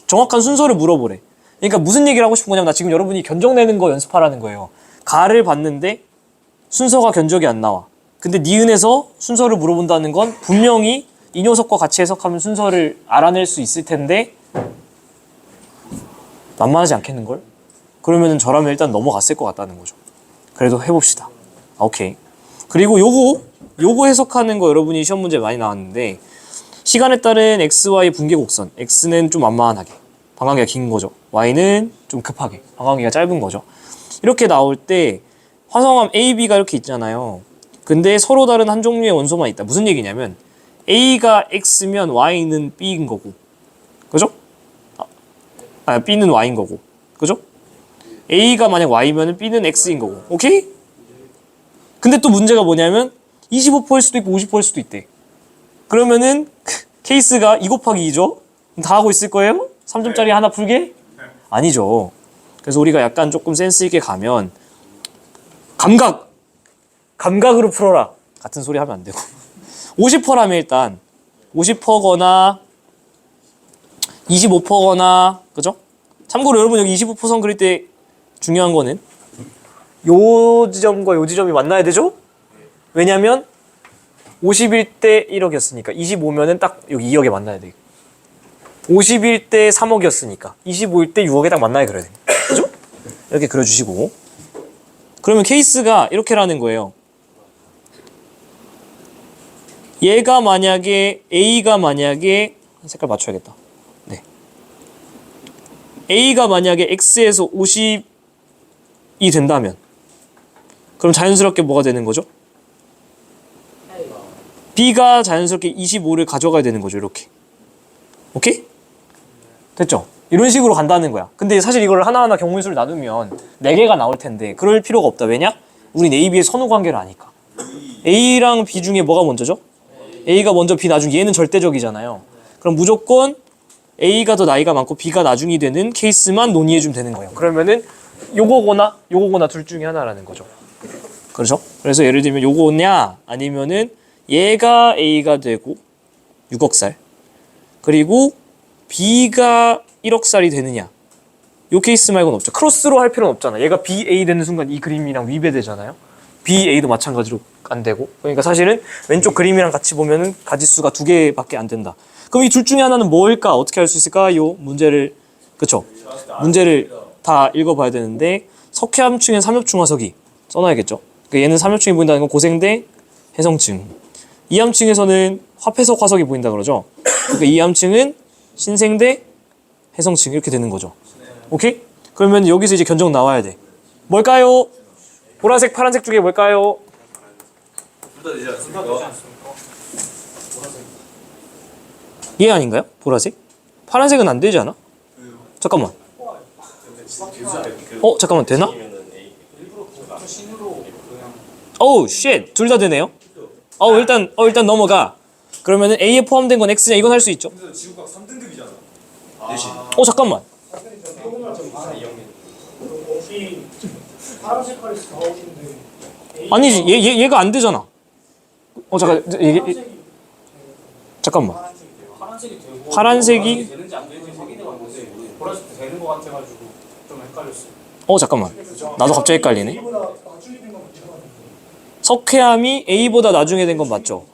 정확한 순서를 물어보래. 그러니까 무슨 얘기를 하고 싶은 거냐면 나 지금 여러분이 견적 내는 거 연습하라는 거예요. 가를 봤는데 순서가 견적이 안 나와. 근데 니은에서 순서를 물어본다는 건 분명히 이 녀석과 같이 해석하면 순서를 알아낼 수 있을 텐데 만만하지 않겠는걸? 그러면은 저라면 일단 넘어갔을 것 같다는 거죠. 그래도 해봅시다. 오케이. 그리고 요거 해석하는 거 여러분이 시험 문제 많이 나왔는데 시간에 따른 XY 분계 곡선 X는 좀 만만하게 방광기가 긴 거죠. Y는 좀 급하게 방광기가 짧은 거죠. 이렇게 나올 때 화성암 A, B가 이렇게 있잖아요. 근데 서로 다른 한 종류의 원소만 있다. 무슨 얘기냐면 A가 X면 Y는 B인 거고 그죠? B는 Y인 거고 그죠? A가 만약 Y면 B는 X인 거고 오케이? 근데 또 문제가 뭐냐면 25%일 수도 있고 50%일 수도 있대. 그러면은 케이스가 2 곱하기 2죠? 다 하고 있을 거예요? 3점짜리 하나 풀게? 아니죠. 그래서 우리가 약간 조금 센스 있게 가면 감각으로 풀어라 같은 소리 하면 안 되고 50%라면 일단 50%거나 25%거나 그죠? 참고로 여러분 여기 25%선 그릴 때 중요한 거는 요 지점과 요 지점이 만나야 되죠? 왜냐면 51대 1억이었으니까 25면은 딱 여기 2억에 만나야 돼. 51대 3억이었으니까 25일 때 6억에 딱 만나야 그래야 돼. 그죠? 이렇게 그려주시고 그러면 케이스가 이렇게라는 거예요. 얘가 만약에 A가 만약에 색깔 맞춰야겠다. 네. A가 만약에 X에서 50이 된다면 그럼 자연스럽게 뭐가 되는 거죠? B가 자연스럽게 25를 가져가야 되는 거죠. 이렇게. 오케이? 됐죠? 이런 식으로 간다는 거야. 근데 사실 이걸 하나하나 경우인수를 나누면 4개가 나올 텐데 그럴 필요가 없다. 왜냐? 우린 A, B의 선후 관계를 아니까. A랑 B 중에 뭐가 먼저죠? A가 먼저 B 나중 얘는 절대적이잖아요. 그럼 무조건 A가 더 나이가 많고 B가 나중이 되는 케이스만 논의해주면 되는 거예요. 그러면은 요거거나 둘 중에 하나라는 거죠. 그렇죠? 그래서 예를 들면 요거냐 아니면은 얘가 A가 되고 6억 살 그리고 B가 1억 살이 되느냐 요 케이스 말고는 없죠. 크로스로 할 필요는 없잖아. 얘가 BA 되는 순간 이 그림이랑 위배되잖아요. BA도 마찬가지로 안 되고 그러니까 사실은 왼쪽 그림이랑 같이 보면은 가지수가 2개밖에 안 된다. 그럼 이 둘 중에 하나는 뭘까? 어떻게 할 수 있을까요? 문제를 그쵸? 문제를 다 읽어봐야 되는데 석회암층엔 삼엽충 화석이 써놔야겠죠. 그러니까 얘는 삼엽충이 보인다는 건 고생대 해성층. 이암층에서는 화폐석 화석이 보인다 그러죠. 그러니까 이암층은 신생대 해성층 이렇게 되는 거죠. 오케이? 그러면 여기서 이제 견적 나와야 돼. 뭘까요? 보라색, 파란색 중에 뭘까요? 둘 다 되지 않습니까? 얘 아닌가요? 보라색? 파란색은 안 되지 않아? 잠깐만. 잠깐만 되나? 어우 쉣! 둘 다 되네요. 일단 넘어가. 그러면은 A에 포함된 건 X냐 이건 할 수 있죠. 그래서 지구과학 3등급이잖아. 대신. 잠깐만. 파란 색깔에서 나오는데 아니지 얘가 안 되잖아. 잠깐만. 파란색이 되고 파란색이 되는지 안 되는지 확인해 봤는데 보라색도 되는 거 같아가지고 좀 헷갈렸어요. 잠깐만. 나도 갑자기 헷갈리네. A보다 나중에 된 건 맞죠? 석회암이 A보다 나중에 된 건 맞죠?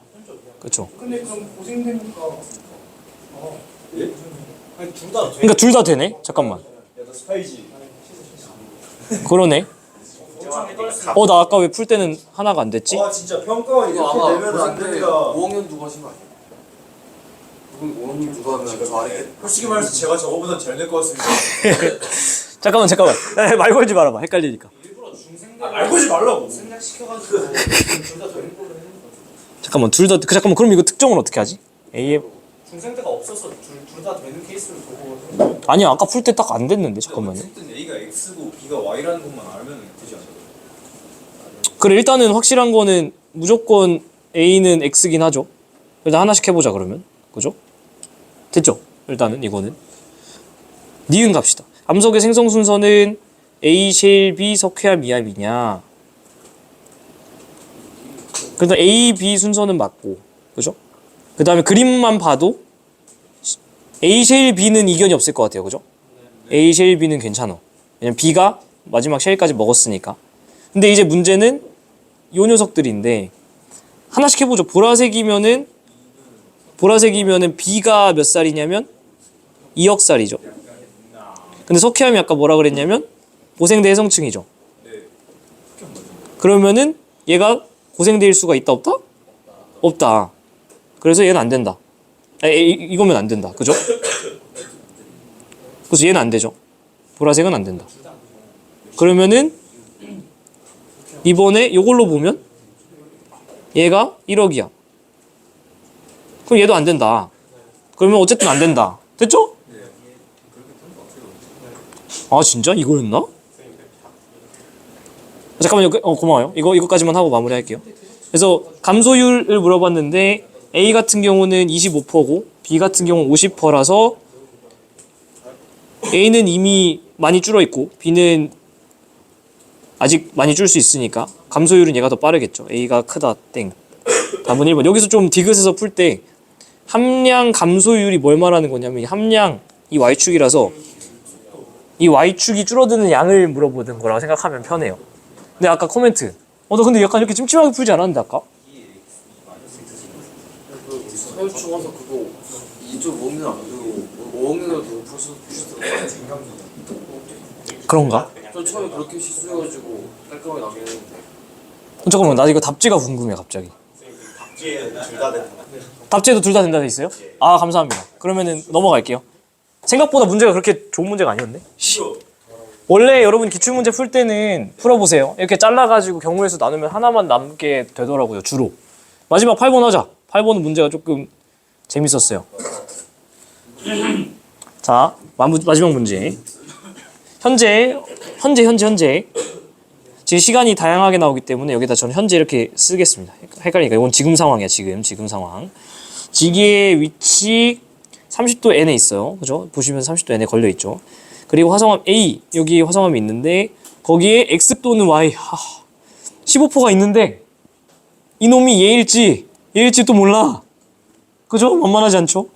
그렇죠. 근데 그럼 고생되니까 예? 아니 둘다 돼. 그러니까 둘 다 되네. 잠깐만. 야너 스파이지. 그러네. 나 아까 왜 풀 때는 하나가 안 됐지? 와 진짜 평가 이렇게 내면 안 됩니다. 5학년 누가 하신 거 아니야? 누군 5학년 누가 하면 저 아래 솔직히 말해서 제가 저거보다 잘 낼 것 같습니다. 잠깐만. 말 걸지 말아봐. 헷갈리니까. 알 거지 말라고. 생략시켜가지고 둘 다 되는 걸로 해놓은 거죠. 잠깐만 둘 다 잠깐만 그럼 이거 특정을 어떻게 하지? A에 중생대가 없어서 둘 다 되는 케이스를 보고 아니야 아까 풀 때 딱 안 됐는데 잠깐만요. 어쨌든 A가 X고 B가 Y라는 것만 알면 되지 않아요? 그래 일단은 확실한 거는 무조건 A는 X긴 하죠. 일단 하나씩 해보자 그러면. 그죠? 됐죠? 일단은 이거는 니은 갑시다. 암석의 생성 순서는 A, 셰일, B, 석회암, 미암이냐. 그러니까 A, B 순서는 맞고, 그죠? 그 다음에 그림만 봐도 A, 셰일, B는 이견이 없을 것 같아요, 그죠? A, 셰일, B는 괜찮아. 왜냐면 B가 마지막 셰일까지 먹었으니까. 근데 이제 문제는 요 녀석들인데 하나씩 해보죠. 보라색이면은 B가 몇 살이냐면 2억 살이죠. 근데 석회암이 아까 뭐라 그랬냐면 고생대 해성층이죠. 그러면은 얘가 고생대일 수가 있다 없다? 없다. 그래서 얘는 안 된다. 이거면 안 된다. 그죠? 그래서 얘는 안 되죠. 보라색은 안 된다. 그러면은 이번에 요걸로 보면 얘가 1억이야. 그럼 얘도 안 된다. 그러면 어쨌든 안 된다. 됐죠? 아 진짜? 이거였나? 잠깐만요. 고마워요. 이거까지만 하고 마무리할게요. 그래서 감소율을 물어봤는데 A 같은 경우는 25%고 B 같은 경우는 50%라서 A는 이미 많이 줄어 있고 B는 아직 많이 줄 수 있으니까 감소율은 얘가 더 빠르겠죠. A가 크다 땡. 답은 1번. 여기서 좀 디귿에서 풀 때 함량 감소율이 뭘 말하는 거냐면 함량 이 Y축이라서 이 Y축이 줄어드는 양을 물어보는 거라고 생각하면 편해요. 근데 아까 코멘트 너 근데 약간 이렇게 찜찜하게 풀지 않았는데 아까? 사유축 와서 그거 2.5는 안 되고 5억년도 풀수있어요. 그런가? 저 처음에 그렇게 실수해가지고 깔끔하게 나왔는데 잠깐만 나 이거 답지가 궁금해 갑자기. 답지에는 둘 다 된다. 답지에도 둘 다 된다 돼 있어요? 아 감사합니다. 그러면은 넘어갈게요. 생각보다 문제가 그렇게 좋은 문제가 아니었네. 원래 여러분 기출문제 풀 때는 풀어보세요. 이렇게 잘라가지고 경우의 수 나누면 하나만 남게 되더라고요. 주로. 마지막 8번 하자. 8번은 문제가 조금 재밌었어요. 자 마지막 문제. 현재 지금 시간이 다양하게 나오기 때문에 여기다 저는 현재 이렇게 쓰겠습니다. 헷갈리니까 이건 지금 상황이야. 지금 상황. 지기의 위치 30도 N에 있어요. 그죠? 보시면 30도 N에 걸려 있죠. 그리고 화성암 A 여기 화성암이 있는데 거기에 X 또는 Y 15%가 있는데 이놈이 얘일지 또 몰라. 그죠? 만만하지 않죠?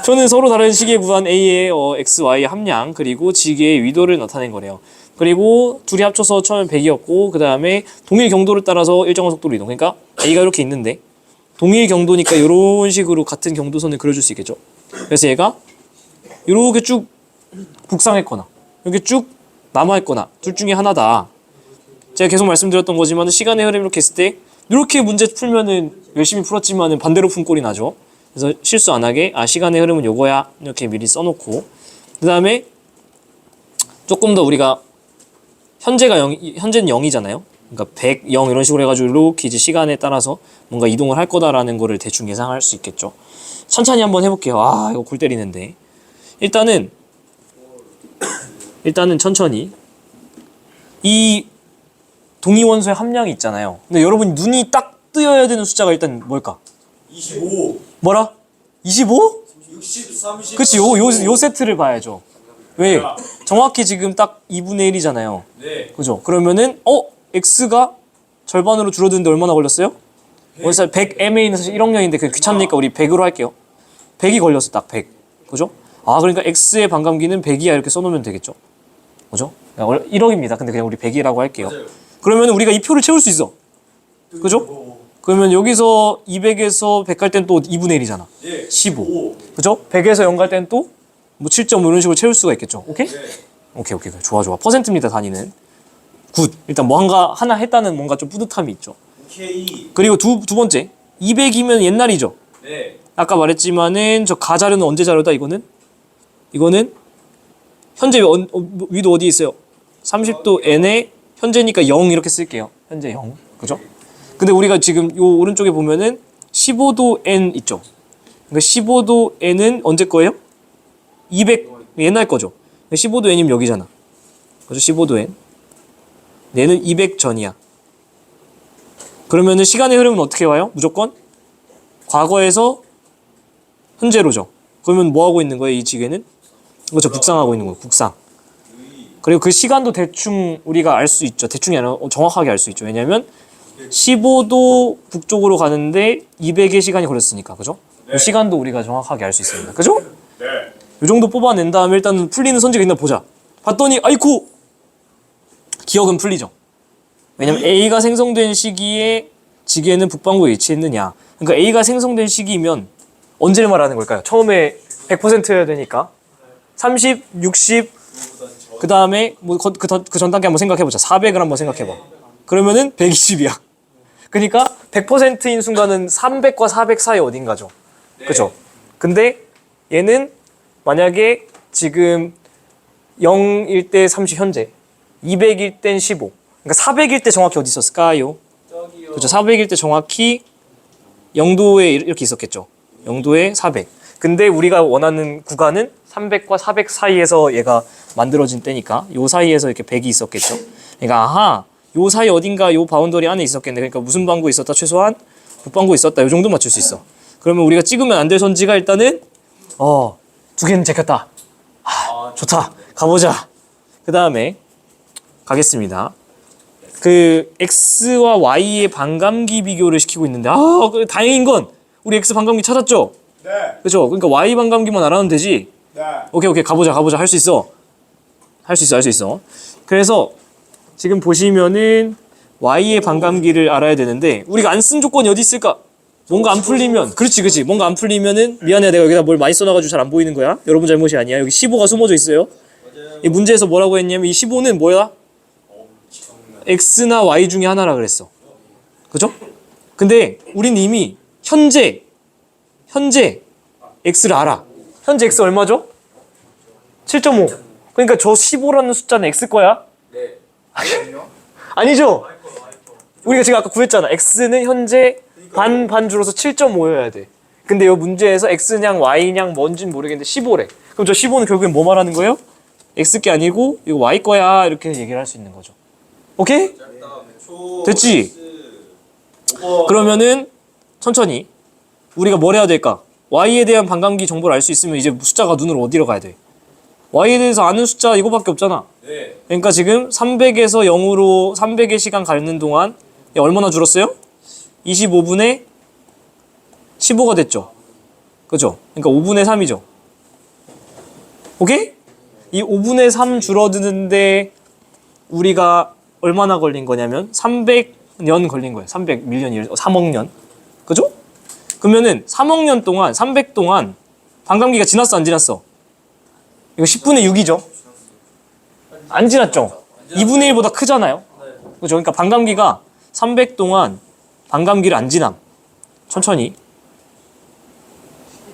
저는 서로 다른 시기에 구한 A의 X, Y의 함량 그리고 지기의 위도를 나타낸 거래요. 그리고 둘이 합쳐서 처음엔 100이었고 그 다음에 동일 경도를 따라서 일정한 속도로 이동. 그러니까 A가 이렇게 있는데 동일 경도니까 이런 식으로 같은 경도선을 그려줄 수 있겠죠. 그래서 얘가 이렇게 쭉 북상했거나 이렇게 쭉 남아있거나 둘 중에 하나다. 제가 계속 말씀드렸던 거지만 시간의 흐름 이렇게 했을 때 이렇게 문제 풀면은 열심히 풀었지만은 반대로 푼 꼴이 나죠. 그래서 실수 안 하게 시간의 흐름은 요거야 이렇게 미리 써놓고 그 다음에 조금 더 우리가 현재는 0이잖아요. 그러니까 100, 0 이런 식으로 해가지고 이렇게 이제 시간에 따라서 뭔가 이동을 할 거다라는 거를 대충 예상할 수 있겠죠. 천천히 한번 해볼게요. 이거 골 때리는데 일단은 천천히 이 동위원소의 함량이 있잖아요. 근데 여러분 눈이 딱 뜨여야 되는 숫자가 일단 뭘까? 25, 뭐라? 25? 60, 30. 그치 요 세트를 봐야죠. 왜? 정확히 지금 딱 2분의 1이잖아요. 네. 그죠? 그러면은 x가 절반으로 줄어드는데 얼마나 걸렸어요? 원래 100mA는 사실 1억 년인데 그 귀찮으니까 우리 100으로 할게요. 100이 걸렸어 딱 100. 그죠? 그러니까 x의 반감기는 100이야 이렇게 써놓으면 되겠죠. 그죠? 1억입니다. 근데 그냥 우리 100이라고 할게요. 맞아요. 그러면 우리가 이 표를 채울 수 있어. 그죠? 그러면 여기서 200에서 100 갈 땐 또 2분의 1이잖아. 예. 15. 그죠? 100에서 0 갈 땐 또 뭐 7점 이런 식으로 채울 수가 있겠죠. 오케이? 네. 오케이. 좋아. 퍼센트입니다, 단위는. 굿. 일단 하나 했다는 뭔가 좀 뿌듯함이 있죠. 오케이. 그리고 두 번째. 200이면 옛날이죠. 네. 아까 말했지만은 저 가자료는 언제 자료다 이거는 현재 위도 어디 있어요? 30도 N에 현재니까 0 이렇게 쓸게요. 현재 0. 그죠? 근데 우리가 지금 요 오른쪽에 보면은 15도 N 있죠. 그러니까 15도 N은 언제 거예요? 200 옛날 거죠. 15도 N이면 여기잖아. 그죠? 15도 N. 얘는 200 전이야. 그러면은 시간의 흐름은 어떻게 와요? 무조건 과거에서 현재로죠. 그러면 뭐 하고 있는 거예요? 이 지게는? 그렇죠. 북상하고 있는 거예요. 북상. 그리고 그 시간도 대충 우리가 알 수 있죠. 대충이 아니라 정확하게 알 수 있죠. 왜냐면 15도 북쪽으로 가는데 200의 시간이 걸렸으니까. 그죠? 그 시간도 우리가 정확하게 알 수 있습니다. 그죠? 네. 이 정도 뽑아낸 다음에 일단 풀리는 선지가 있나 보자. 봤더니 아이쿠! 기억은 풀리죠. 왜냐면 A가 생성된 시기에 지게는 북반구에 위치했느냐. 그러니까 A가 생성된 시기면 언제를 말하는 걸까요? 처음에 100%여야 되니까 30, 60, 그 다음에 뭐 그 전 단계 한번 생각해보자. 400을 한번 생각해봐. 그러면은 120이야. 그러니까 100%인 순간은 300과 400 사이 어딘가죠. 그죠? 근데 얘는 만약에 지금 0일 때 30 현재, 200일 땐 15. 그러니까 400일 때 정확히 어디 있었을까요? 저기요. 그렇죠. 400일 때 정확히 0도에 이렇게 있었겠죠. 0도에 400. 근데 우리가 원하는 구간은 300과 400 사이에서 얘가 만들어진 때니까 요 사이에서 이렇게 100이 있었겠죠. 그러니까 아하, 요 사이 어딘가 요 바운더리 안에 있었겠네. 그러니까 무슨 방구에 있었다? 최소한 북방구에 있었다. 요 정도 맞출 수 있어. 그러면 우리가 찍으면 안 될 선지가 일단은 두 개는 제꼈다. 좋다. 가보자. 그 다음에 가겠습니다. 그 X와 Y의 반감기 비교를 시키고 있는데 다행인 건 우리 X 반감기 찾았죠? 네. 그렇죠? 그러니까 Y 반감기만 알아면 되지. 네. 오케이 가보자 할 수 있어. 할 수 있어. 그래서 지금 보시면은 Y의 반감기를 알아야 되는데 우리가 안 쓴 조건이 어디 있을까? 뭔가 안 풀리면 그렇지 뭔가 안 풀리면은 미안해 내가 여기다 뭘 많이 써놔가지고 잘 안 보이는 거야. 여러분 잘못이 아니야. 여기 15가 숨어져 있어요. 이 문제에서 뭐라고 했냐면 이 15는 뭐야? X나 Y 중에 하나라 그랬어. 그죠? 근데 우린 이미 현재 X를 알아. 현재 X 얼마죠? 7.5. 그러니까 저 15라는 숫자는 X 거야? 네. 아니죠? 우리가 지금 아까 구했잖아. X는 현재 반 줄어서 7.5여야 돼. 근데 이 문제에서 X냥 Y냥 뭔진 모르겠는데 15래. 그럼 저 15는 결국엔 뭐 말하는 거예요? X 게 아니고 이거 Y 거야 이렇게 얘기를 할 수 있는 거죠. 오케이? 됐지? 그러면은 천천히 우리가 뭘 해야 될까? Y에 대한 반감기 정보를 알 수 있으면 이제 숫자가 눈으로 어디로 가야 돼? Y에 대해서 아는 숫자 이거밖에 없잖아. 네. 그러니까 지금 300에서 0으로 300의 시간 가는 동안 얼마나 줄었어요? 25분의 15가 됐죠. 그죠? 그러니까 5분의 3이죠. 오케이? 이 5분의 3 줄어드는데 우리가 얼마나 걸린 거냐면 300년 걸린 거예요. 300밀리언, 3억 년. 그죠? 그러면은 3억 년 동안, 300 동안 반감기가 지났어, 안 지났어? 이거 10분의 6이죠? 안 지났죠? 2분의 1보다 크잖아요? 그죠? 그러니까 반감기가 300 동안 반감기를 안 지남. 천천히.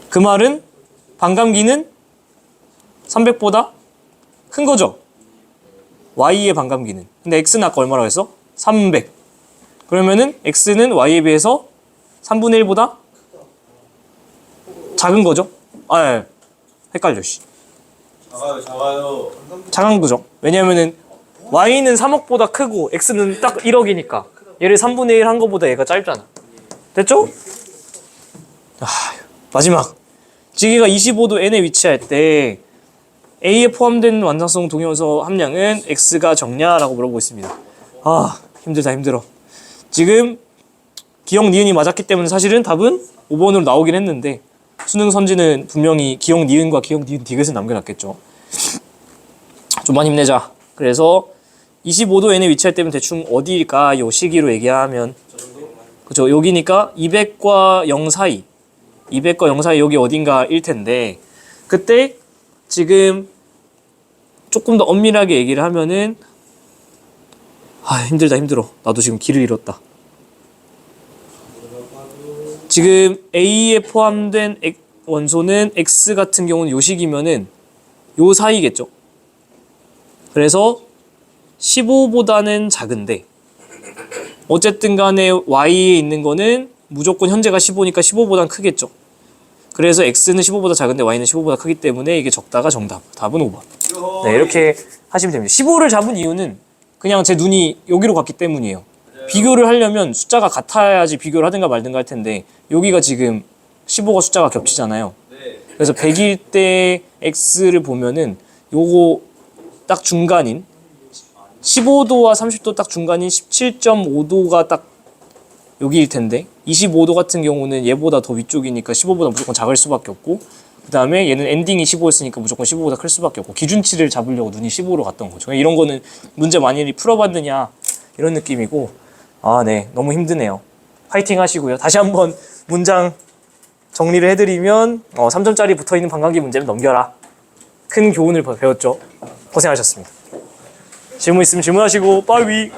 그 말은 반감기는 300보다 큰 거죠? Y의 반감기는. 근데 X는 아까 얼마라고 했어? 300. 그러면은 X는 Y에 비해서 3분의 1보다 작은 거죠? 헷갈려, 씨. 작아요. 작은 거죠. 왜냐면은 Y는 3억보다 크고 X는 딱 1억이니까 얘를 3분의 1 한 거보다 얘가 짧잖아. 됐죠? 마지막. 지기가 25도 N에 위치할 때 A에 포함된 완성성 동위원소 함량은 X가 적냐라고 물어보고 있습니다. 힘들어. 지금 기억 니은이 맞았기 때문에 사실은 답은 5번으로 나오긴 했는데 수능 선지는 분명히 기억 니은과 기억 니은 디귿을 남겨놨겠죠. 좀만 힘내자. 그래서 25도 N에 위치할 때면 대충 어디일까? 요 시기로 얘기하면 그죠? 여기니까 200과 0 사이 200과 0 사이 여기 어딘가일 텐데 그때 지금 조금 더 엄밀하게 얘기를 하면은 힘들어. 나도 지금 길을 잃었다. 지금 A에 포함된 원소는 X 같은 경우는 요 시기면은 요 사이겠죠. 그래서 15보다는 작은데 어쨌든 간에 Y에 있는 거는 무조건 현재가 15니까 15보다는 크겠죠. 그래서 X는 15보다 작은데 Y는 15보다 크기 때문에 이게 적다가 정답. 답은 5번. 네, 이렇게 하시면 됩니다. 15를 잡은 이유는 그냥 제 눈이 여기로 갔기 때문이에요. 비교를 하려면 숫자가 같아야지 비교를 하든가 말든가 할 텐데 여기가 지금 15가 숫자가 겹치잖아요. 네. 그래서 100일 때 x를 보면은 요거 딱 중간인 15도와 30도 딱 중간인 17.5도가 딱 여기일 텐데 25도 같은 경우는 얘보다 더 위쪽이니까 15보다 무조건 작을 수밖에 없고 그 다음에 얘는 엔딩이 15였으니까 무조건 15보다 클 수밖에 없고 기준치를 잡으려고 눈이 15로 갔던 거죠. 이런 거는 문제 많이 풀어봤느냐 이런 느낌이고 아, 네. 너무 힘드네요. 파이팅 하시고요. 다시 한번 문장 정리를 해드리면 3점짜리 붙어있는 반감기 문제는 넘겨라. 큰 교훈을 배웠죠. 고생하셨습니다. 질문 있으면 질문하시고 빠이.